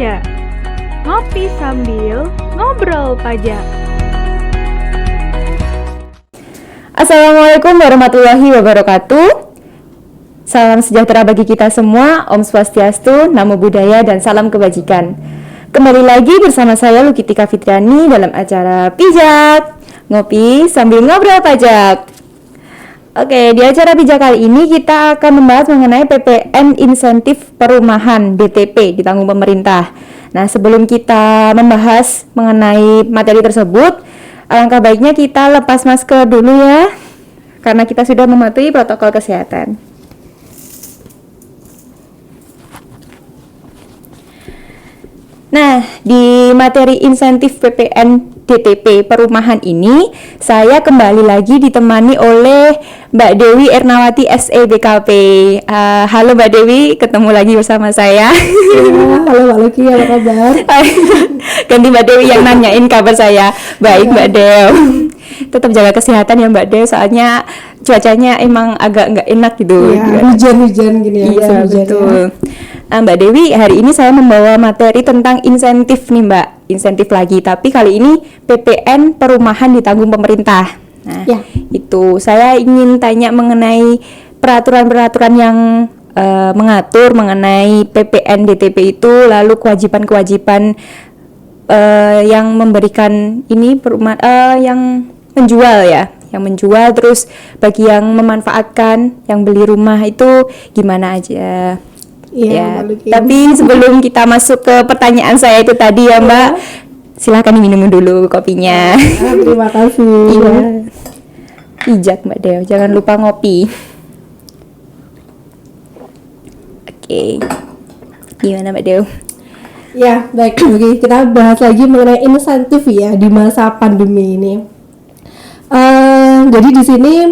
pajak. Ngopi sambil ngobrol pajak. Assalamualaikum warahmatullahi wabarakatuh. Salam sejahtera bagi kita semua. Om Swastiastu, Namo Buddhaya, dan salam kebajikan. Kembali lagi bersama saya Lukitika Fitriani dalam acara Pijak Ngopi sambil ngobrol pajak. Oke, di acara Pijak kali ini kita akan membahas mengenai PPN Insentif Perumahan DTP ditanggung pemerintah. Nah, sebelum kita membahas mengenai materi tersebut, alangkah baiknya kita lepas masker dulu ya, karena kita sudah mematuhi protokol kesehatan. Nah, di materi insentif PPN DTP perumahan ini, saya kembali lagi ditemani oleh Mbak Dewi Ernawati SEBKP. Halo Mbak Dewi, ketemu lagi bersama saya. Halo Mbak Luki, apa kabar? Ganti Mbak Dewi yang nanyain kabar saya. Baik Mbak Dew. Tetap jaga kesehatan ya Mbak Dew, soalnya cuacanya emang agak nggak enak gitu. Ya, hujan-hujan gini ya. Iya, betul. Ya. Mbak Dewi, hari ini saya membawa materi tentang insentif nih Mbak. Insentif lagi, tapi kali ini PPN perumahan ditanggung pemerintah. Nah, ya. Itu saya ingin tanya mengenai peraturan-peraturan yang mengatur mengenai PPN DTP itu, lalu kewajiban-kewajiban yang memberikan ini yang menjual ya, yang menjual, terus bagi yang memanfaatkan, yang beli rumah itu gimana aja. Iya, Ya, tapi sebelum kita masuk ke pertanyaan saya itu tadi ya Mbak, silahkan diminum dulu kopinya. Terima kasih. Iya. Pijak Mbak Dew, jangan lupa ngopi. Oke. Gimana Mbak Dew? Ya, baik. Oke, kita bahas lagi mengenai insentif ya di masa pandemi ini. Jadi di sini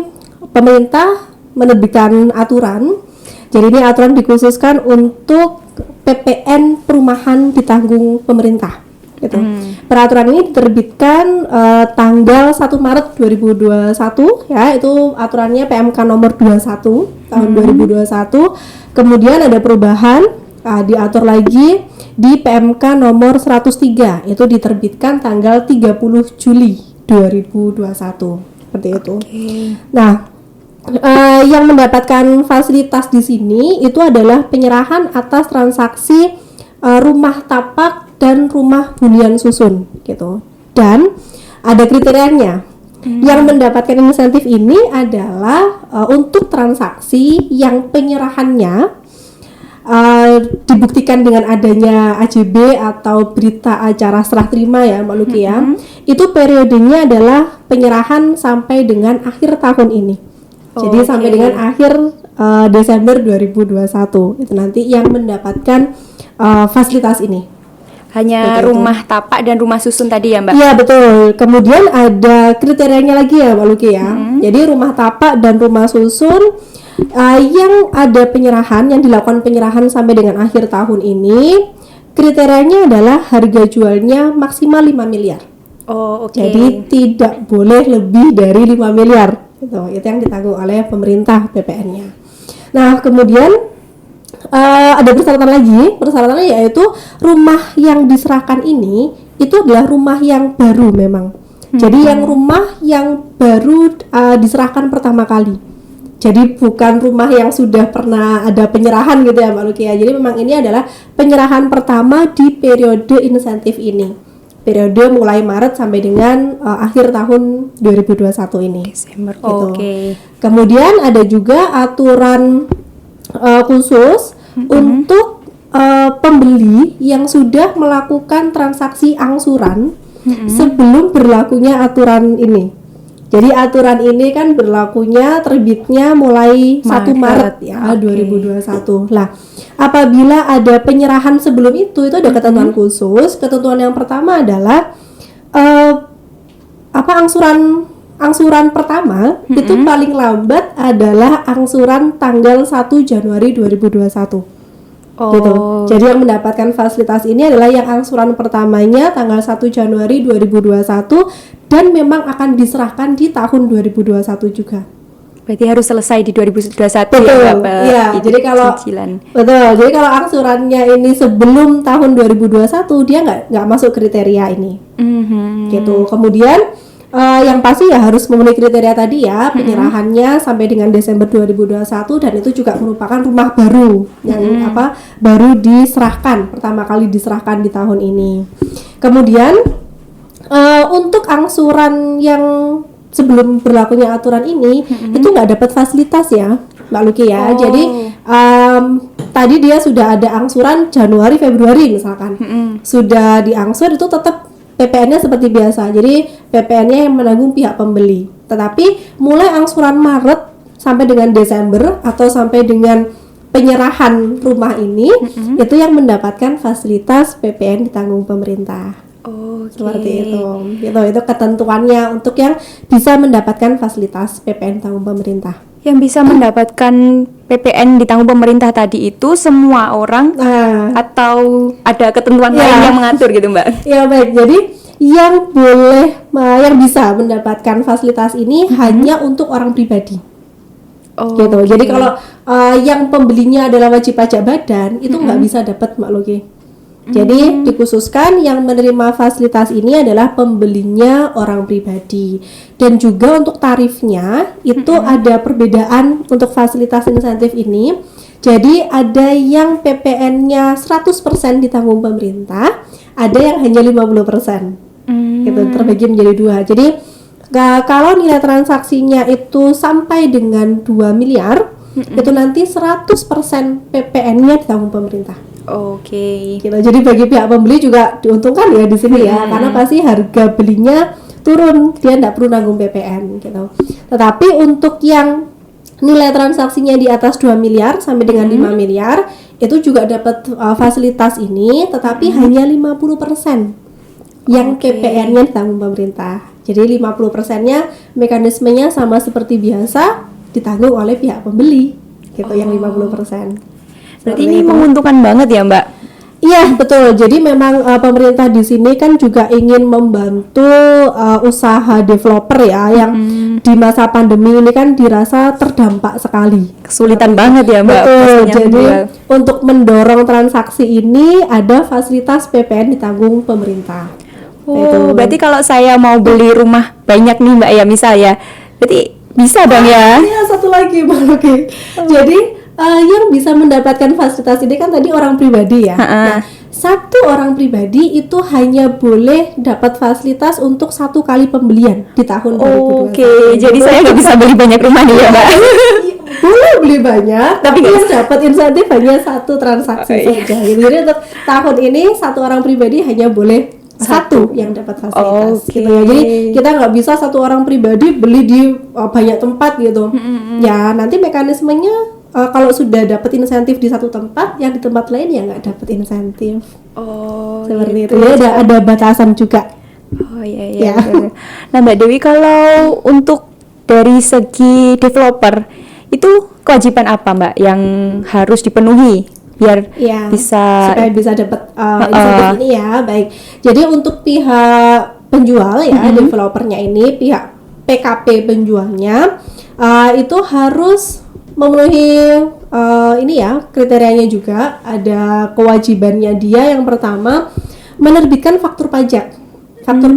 pemerintah menerbitkan aturan. Jadi ini aturan dikhususkan untuk PPN perumahan ditanggung pemerintah. Gitu. Peraturan ini diterbitkan tanggal 1 Maret 2021 ya, itu aturannya PMK nomor 21 tahun 2021. Kemudian ada perubahan, diatur lagi di PMK nomor 103, itu diterbitkan tanggal 30 Juli 2021. Seperti itu. Nah, yang mendapatkan fasilitas di sini itu adalah penyerahan atas transaksi rumah tapak dan rumah hunian susun gitu. Dan ada kriterianya. Yang mendapatkan insentif ini adalah untuk transaksi yang penyerahannya dibuktikan dengan adanya AJB atau berita acara serah terima ya Mbak Luki ya. Itu periodenya adalah penyerahan sampai dengan akhir tahun ini. Jadi sampai dengan akhir Desember 2021 itu nanti yang mendapatkan fasilitas ini. Hanya Betul, rumah tapak dan rumah susun tadi ya Mbak? Iya betul. Kemudian ada kriterianya lagi ya Mbak Luki ya. Jadi rumah tapak dan rumah susun yang ada penyerahan, yang dilakukan penyerahan sampai dengan akhir tahun ini, kriterianya adalah harga jualnya maksimal 5 miliar. Jadi tidak boleh lebih dari 5 miliar. Gitu. Itu yang ditanggung oleh pemerintah PPN-nya. Nah, kemudian ada persyaratan lagi. Persyaratannya yaitu rumah yang diserahkan ini itu adalah rumah yang baru memang. Jadi yang rumah yang baru diserahkan pertama kali. Jadi bukan rumah yang sudah pernah ada penyerahan gitu ya Mbak Luki ya. Jadi memang ini adalah penyerahan pertama di periode insentif ini. Periode mulai Maret sampai dengan akhir tahun 2021 ini. Desember. Gitu. Kemudian Kemudian ada juga aturan khusus untuk pembeli yang sudah melakukan transaksi angsuran sebelum berlakunya aturan ini. Jadi aturan ini kan berlakunya terbitnya mulai 1 Maret ya 2021. Lah, apabila ada penyerahan sebelum itu ada ketentuan khusus. Ketentuan yang pertama adalah angsuran pertama itu paling lambat adalah angsuran tanggal 1 Januari 2021. Gitu. Jadi yang mendapatkan fasilitas ini adalah yang angsuran pertamanya tanggal 1 Januari 2021 dan memang akan diserahkan di tahun 2021 juga. Berarti harus selesai di 2021 Betul, ya, Mbak? iya. Jadi kalau cicilan. betul, jadi kalau angsurannya ini sebelum tahun 2021 dia nggak masuk kriteria ini, gitu. Kemudian yang pasti ya harus memenuhi kriteria tadi ya, penyerahannya sampai dengan Desember 2021 dan itu juga merupakan rumah baru yang baru diserahkan, pertama kali diserahkan di tahun ini. Kemudian untuk angsuran yang sebelum berlakunya aturan ini itu nggak dapat fasilitas ya, Mbak Luki ya. Jadi tadi dia sudah ada angsuran Januari Februari misalkan, sudah diangsur itu tetap PPN-nya seperti biasa. Jadi PPN-nya yang menanggung pihak pembeli. Tetapi mulai angsuran Maret sampai dengan Desember atau sampai dengan penyerahan rumah ini itu yang mendapatkan fasilitas PPN ditanggung pemerintah. Seperti itu. Itu ketentuannya untuk yang bisa mendapatkan fasilitas PPN tanggung pemerintah. Yang bisa mendapatkan PPN ditanggung pemerintah tadi itu semua orang atau ada ketentuan lain yang mengatur gitu, Mbak? Ya baik, jadi yang yang bisa mendapatkan fasilitas ini hanya untuk orang pribadi. Gitu. Jadi kalau yang pembelinya adalah wajib pajak badan itu nggak bisa dapat, Mbak Logi. Jadi dikhususkan yang menerima fasilitas ini adalah pembelinya orang pribadi. Dan juga untuk tarifnya itu ada perbedaan untuk fasilitas insentif ini. Jadi ada yang PPN-nya 100% ditanggung pemerintah, ada yang hanya 50%. Gitu, terbagi menjadi dua. Jadi kalau nilai transaksinya itu sampai dengan 2 miliar, itu nanti 100% PPN-nya ditanggung pemerintah. Gitu. Jadi bagi pihak pembeli juga diuntungkan ya di sini ya, karena pasti harga belinya turun, dia tidak perlu nanggung PPN gitu. Tetapi untuk yang nilai transaksinya di atas 2 miliar sampai dengan 5 miliar itu juga dapat fasilitas ini, tetapi hanya 50% yang PPN-nya ditanggung pemerintah. Jadi 50%-nya mekanismenya sama seperti biasa ditanggung oleh pihak pembeli gitu, yang 50%. Berarti ini menguntungkan banget ya, Mbak? Iya, betul. Jadi memang pemerintah di sini kan juga ingin membantu usaha developer ya, yang di masa pandemi ini kan dirasa terdampak sekali. Kesulitan banget ya, Mbak? Betul. Jadi untuk mendorong transaksi ini ada fasilitas PPN ditanggung pemerintah. Berarti kalau saya mau beli rumah banyak nih, Mbak ya, misal ya, berarti bisa dong ya? Iya, satu lagi, Mbak Luki. Jadi yang bisa mendapatkan fasilitas ini kan tadi orang pribadi ya. Nah, satu orang pribadi itu hanya boleh dapat fasilitas untuk 1 kali pembelian di tahun 2021. Jadi saya nggak bisa beli banyak rumah nih ya, Mbak? Boleh beli banyak, tapi yang dapat insentif hanya 1 transaksi saja. Jadi untuk tahun ini 1 orang pribadi hanya boleh 1 yang dapat fasilitas gitu ya. Jadi kita nggak bisa 1 orang pribadi beli di banyak tempat gitu. Ya nanti mekanismenya kalau sudah dapat insentif di 1 tempat, yang di tempat lain ya nggak dapat insentif. Seperti itu. Ya ada batasan juga. Iya. Nah, Mbak Dewi, kalau untuk dari segi developer itu kewajiban apa, Mbak, yang harus dipenuhi biar supaya bisa dapat insentif ini ya? Baik. Jadi untuk pihak penjual ya, developernya ini, pihak PKP penjualnya itu harus memenuhi ini ya, kriterianya juga. Ada kewajibannya dia, yang pertama menerbitkan faktur pajak. Faktur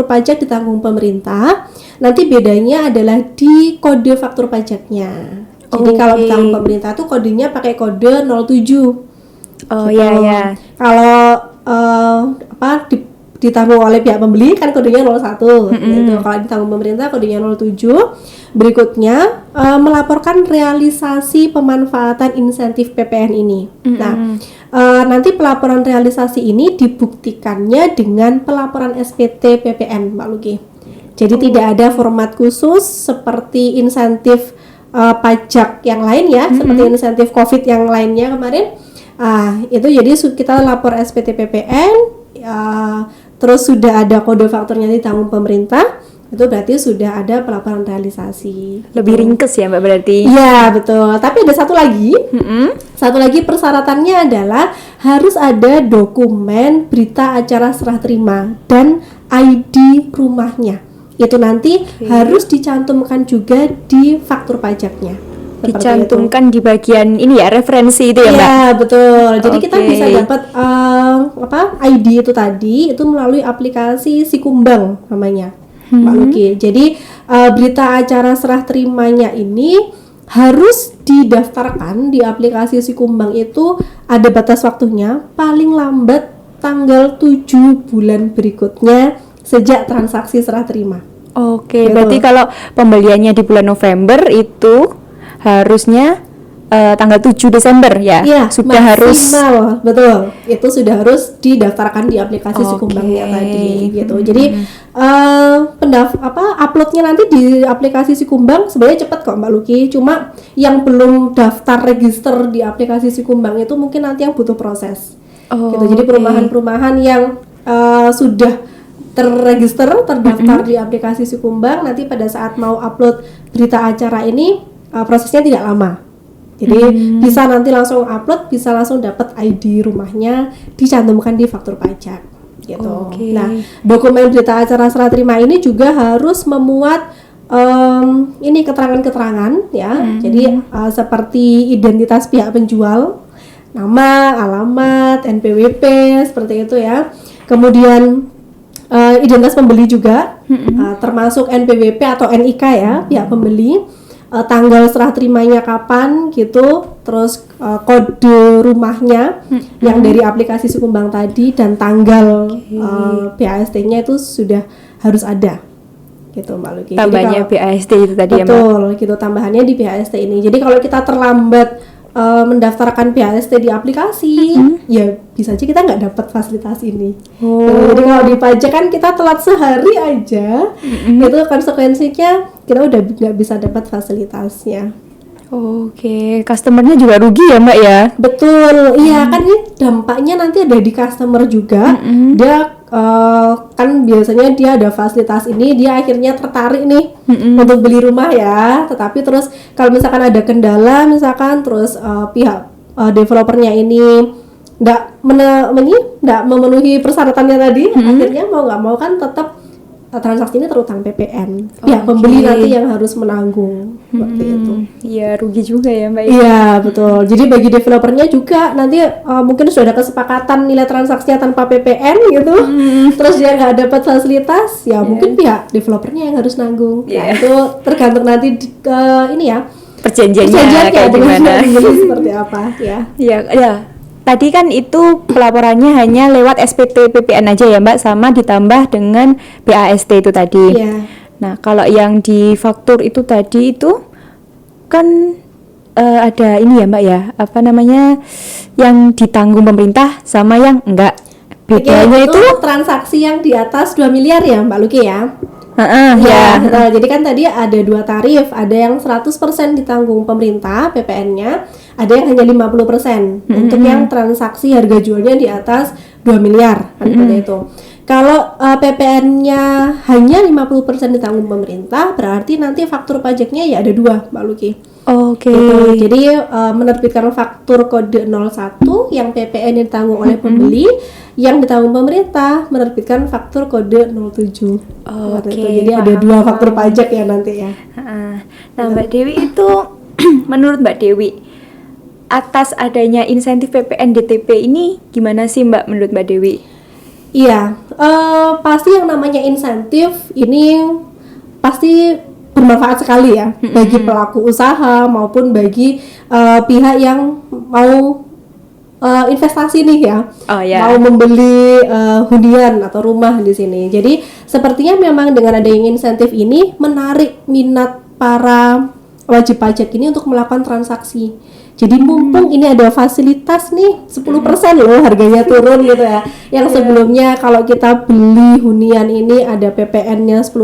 pajak ditanggung pemerintah. Nanti bedanya adalah di kode faktur pajaknya. Jadi kalau ditanggung pemerintah tuh kodenya pakai kode 07. Kalau ditanggung oleh pihak pembeli kan kodenya 01 gitu. Kalau ditanggung pemerintah kodenya 07. Berikutnya melaporkan realisasi pemanfaatan insentif PPN ini. Nah, nanti pelaporan realisasi ini dibuktikannya dengan pelaporan SPT PPN, Mbak Luki. Jadi tidak ada format khusus seperti insentif pajak yang lain ya, seperti insentif COVID yang lainnya kemarin. Itu jadi kita lapor SPT PPN, terus sudah ada kode fakturnya ditanggung pemerintah, itu berarti sudah ada pelaporan realisasi. Lebih ringkes ya, Mbak, berarti? Iya, betul. Tapi ada satu lagi. Satu lagi persyaratannya adalah harus ada dokumen berita acara serah terima dan ID rumahnya. itu nanti harus dicantumkan juga di faktur pajaknya. Seperti Dicantumkan di bagian ini ya, referensi itu ya, Mbak? Iya, betul. Jadi kita Oke. bisa dapat ID itu tadi itu melalui aplikasi Sikumbang namanya, Mbak Luki. Jadi berita acara serah terimanya ini harus didaftarkan di aplikasi Sikumbang itu ada batas waktunya paling lambat tanggal 7 bulan berikutnya sejak transaksi serah terima. Oke, Gitu. berarti kalau pembeliannya di bulan November itu harusnya tanggal 7 Desember ya? Iya, Sudah harus. maksimal, betul. Itu sudah harus didaftarkan di aplikasi Sikumbangnya Oke. tadi, gitu. Jadi uploadnya nanti di aplikasi Sikumbang sebenarnya cepat kok, Mbak Luki. Cuma yang belum daftar register di aplikasi Sikumbang itu mungkin nanti yang butuh proses. Gitu. Jadi Oke. perumahan-perumahan yang sudah terregister, terdaftar di aplikasi Sikumbang, nanti pada saat mau upload berita acara ini prosesnya tidak lama. Jadi bisa nanti langsung upload, bisa langsung dapat ID rumahnya, dicantumkan di faktur pajak gitu. Oke. Nah, dokumen berita acara serah terima ini juga harus memuat ini keterangan-keterangan ya. Jadi seperti identitas pihak penjual, nama, alamat, NPWP seperti itu ya. Kemudian identitas pembeli juga, termasuk NPWP atau NIK ya pihak pembeli. Tanggal serah terimanya kapan gitu, terus kode rumahnya yang dari aplikasi Sikumbang tadi dan tanggal BAST-nya itu sudah harus ada gitu, Mbak Luki. Jadi Tambahnya kalau- BAST itu tadi ya, Mbak? betul gitu, tambahannya di BAST ini. Jadi kalau kita terlambat mendaftarkan BAST di aplikasi, ya bisa aja kita nggak dapat fasilitas ini. Jadi kalau di pajak kan kita telat sehari aja, itu konsekuensinya kita udah nggak bisa dapat fasilitasnya. Oke, customernya juga rugi ya, Mbak ya? Betul, iya kan ini dampaknya nanti ada di customer juga. Dia kan biasanya dia ada fasilitas ini, dia akhirnya tertarik nih untuk beli rumah ya. Tetapi terus kalau misalkan ada kendala, misalkan terus pihak developernya ini nggak memenuhi persyaratannya tadi, akhirnya mau nggak mau kan tetap transaksi ini terutang PPN. Pihak pembeli nanti yang harus menanggung seperti itu. Iya, rugi juga ya, Mbak ya? Iya betul. Jadi bagi developernya juga nanti mungkin sudah ada kesepakatan nilai transaksinya tanpa PPN gitu. Terus dia nggak dapat fasilitas, ya mungkin pihak developernya yang harus nanggung. Ya itu tergantung nanti ke ini ya. Perjanjiannya kayak dengan gimana? pembeli seperti apa ya. Iya, ya. Tadi kan itu pelaporannya hanya lewat SPT PPN aja ya, Mbak, sama ditambah dengan BAST itu tadi. Iya. Nah, kalau yang di faktur itu tadi itu kan ada ini ya, Mbak ya, apa namanya, yang ditanggung pemerintah sama yang enggak. Bedanya itu transaksi yang di atas 2 miliar ya Mbak Luki ya. ya. Nah, jadi kan tadi ada 2 tarif, ada yang 100% ditanggung pemerintah PPN-nya, ada yang hanya 50% untuk yang transaksi harga jualnya di atas 2 miliar kan seperti itu. Kalau PPN-nya hanya 50% ditanggung pemerintah, berarti nanti faktur pajaknya ya ada 2, Mbak Luki. Oke. Gitu. Jadi menerbitkan faktur kode 01 yang PPN yang ditanggung oleh pembeli, yang ditanggung pemerintah menerbitkan faktur kode 07. Oke, Seperti itu. Jadi ada 2 faktur pajak ya nanti ya. Nah, Mbak Dewi itu menurut Mbak Dewi atas adanya insentif PPN DTP ini gimana sih, Mbak, menurut Mbak Dewi? Iya, pasti yang namanya insentif ini pasti bermanfaat sekali ya bagi pelaku usaha maupun bagi pihak yang mau investasi nih ya, mau membeli hunian atau rumah di sini. Jadi sepertinya memang dengan adanya insentif ini menarik minat para wajib pajak ini untuk melakukan transaksi. Jadi mumpung ini ada fasilitas nih 10% loh harganya turun gitu ya. Yang sebelumnya kalau kita beli hunian ini ada PPN-nya 10%,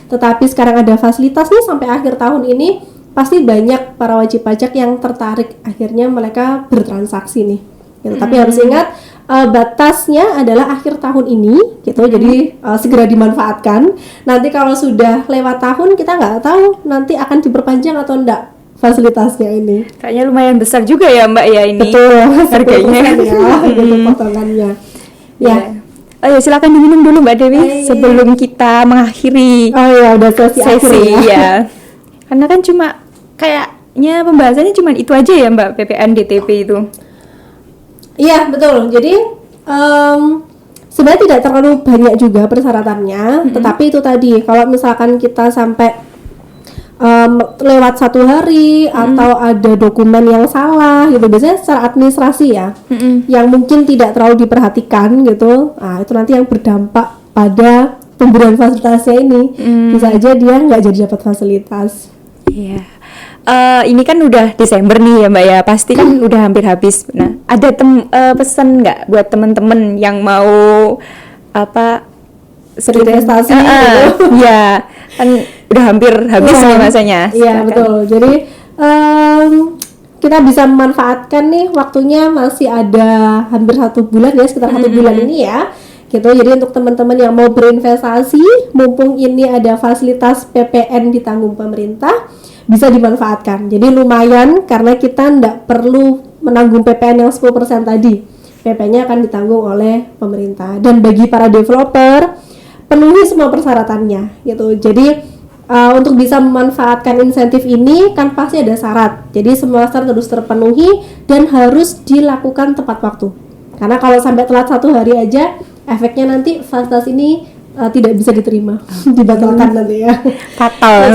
tetapi sekarang ada fasilitas nih sampai akhir tahun ini, pasti banyak para wajib pajak yang tertarik, akhirnya mereka bertransaksi nih. Gitu. Tapi harus ingat batasnya adalah akhir tahun ini gitu. Jadi segera dimanfaatkan. Nanti kalau sudah lewat tahun kita nggak tahu nanti akan diperpanjang atau enggak fasilitasnya ini. Kayaknya lumayan besar juga ya, Mbak ya ini. Betul, harganya ya, gitu potongannya. Ya. Ayo silakan diminum dulu Mbak Dewi sebelum kita mengakhiri Oh ya, udah sesi akhir sesi ya. ya. Karena kan cuma kayaknya pembahasannya cuma itu aja ya Mbak, PPN DTP itu. Iya, betul. Jadi sebenarnya tidak terlalu banyak juga persyaratannya, tetapi itu tadi kalau misalkan kita sampai lewat 1 hari atau ada dokumen yang salah gitu, biasanya secara administrasi ya, yang mungkin tidak terlalu diperhatikan gitu, itu nanti yang berdampak pada pemberian fasilitasnya ini. Bisa aja dia nggak jadi dapat fasilitas. Iya. Ini kan udah Desember nih ya Mbak ya, pasti kan udah hampir habis. Nah, ada pesan nggak buat teman-teman yang mau Investasi gitu. Ya, kan udah hampir habis nih masanya. Iya, Silakan. betul. Jadi kita bisa memanfaatkan nih waktunya, masih ada hampir 1 bulan ya, sekitar 1 bulan ini ya. Gitu. Jadi untuk teman-teman yang mau berinvestasi, mumpung ini ada fasilitas PPN ditanggung pemerintah, bisa dimanfaatkan. Jadi lumayan karena kita nggak perlu menanggung PPN yang 10% tadi. PP-nya akan ditanggung oleh pemerintah. Dan bagi para developer, penuhi semua persyaratannya gitu. Jadi untuk bisa memanfaatkan insentif ini kan pasti ada syarat. Jadi semua syarat harus terpenuhi dan harus dilakukan tepat waktu. Karena kalau sampai telat 1 hari aja, efeknya nanti fasilitas ini tidak bisa diterima, dibatalkan nanti ya. Fatal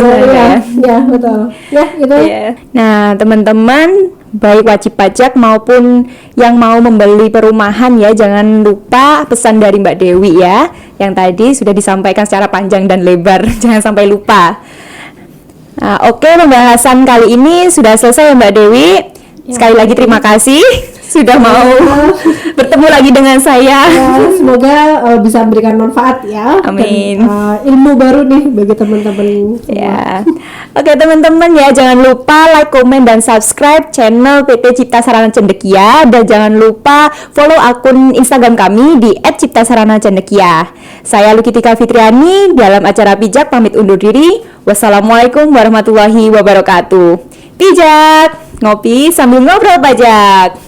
Ya, betul. Ya, gitu. Iya. Nah, teman-teman, baik wajib pajak maupun yang mau membeli perumahan ya, jangan lupa pesan dari Mbak Dewi ya, yang tadi sudah disampaikan secara panjang dan lebar. Jangan sampai lupa. Nah, oke, pembahasan kali ini sudah selesai ya Mbak Dewi. Sekali lagi terima kasih sudah mau bertemu lagi dengan saya. Ya, semoga bisa memberikan manfaat ya. Amin. Dan, ilmu baru nih bagi teman-teman semua. Ya. Oke teman-teman ya, jangan lupa like, komen, dan subscribe channel PT Cipta Sarana Cendekia, dan jangan lupa follow akun Instagram kami di @ciptasaranacendekia. Saya Lukitika Fitriani dalam acara Pijak pamit undur diri. Wassalamualaikum warahmatullahi wabarakatuh. Pijak, ngopi sambil ngobrol pajak.